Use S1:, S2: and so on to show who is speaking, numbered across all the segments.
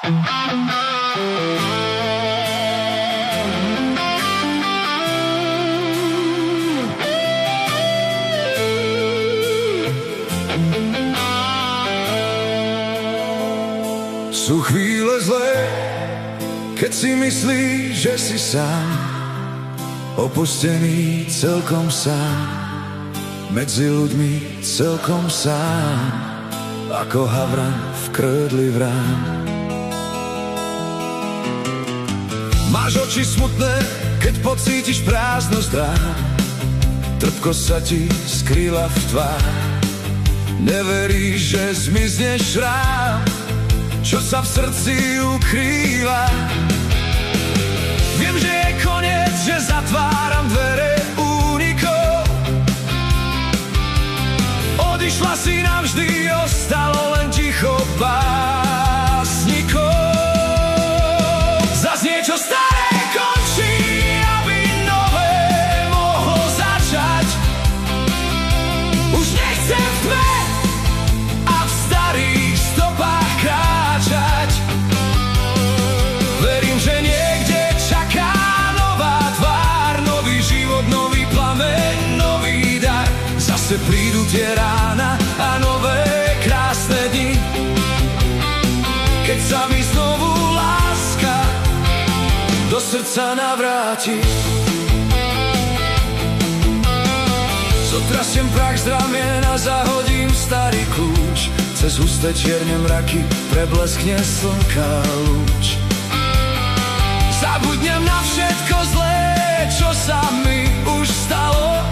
S1: Sú chvíle zlé, keď si myslíš, že si sám, opustený celkom sám, medzi ľuďmi celkom sám, ako havran v krdli vrán. Máš oči smutné, keď pocítiš prázdnosť rán, trpko sa ti skrýla v tvár. Neveríš, že zmizneš rám, čo sa v srdci ukrýva. Viem, že je koniec, že zatváram dvere únikov. Odišla si navždy, ostalo len ticho básnikov. Zas niečo staré končí, aby nové mohlo začať. Už nechcem v tme a v starých stopách kráčať. Verím, že niekde čaká nová tvár, nový život, nový plameň, nový dar. Zase prídu tie rána a nové krásne dni, keď sa mi znovu láska do srdca navráti. Zotrasiem prach z ramien a zahodím starý kľúč. Cez husté čierne mraky prebleskne slnka lúč. Zabudnem na všetko zlé, čo sa mi už stalo.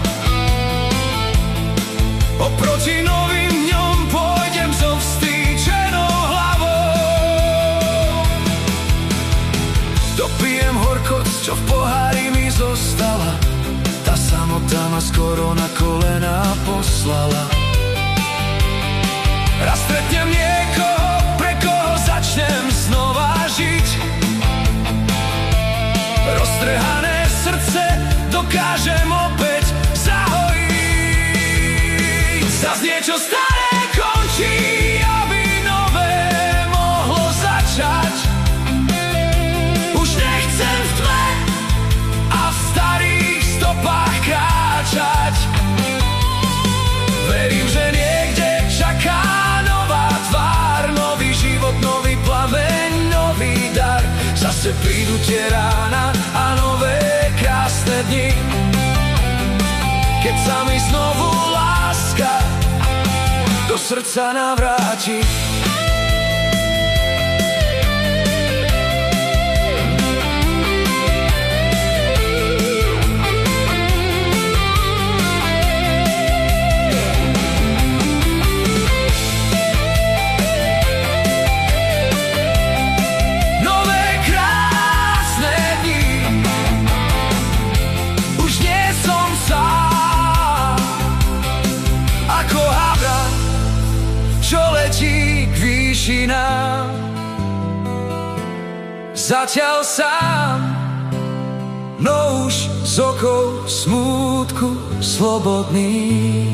S1: Oproti novým dňom pôjdem so vstýčenou hlavou. Dopijem horkosť, čo v pohári mi zostala. Tá samota ma skoro na kolená poslala. Raz stretnem niekoho, pre koho začnem znova žiť. Roztrhané srdce dokážem opäť zahojiť. Zas niečo staré končí, aby nové mohlo začať. Už nechcem v tme a v starých stopách kráčať. Verím, že niekde čaká nová tvár, nový život, nový plameň, nový dar. Zase prídu tie rána a nové krásne dni, keď sa mi znovu láska do srdca navráti. Zatiaľ sám, no už z okov smútku slobodný.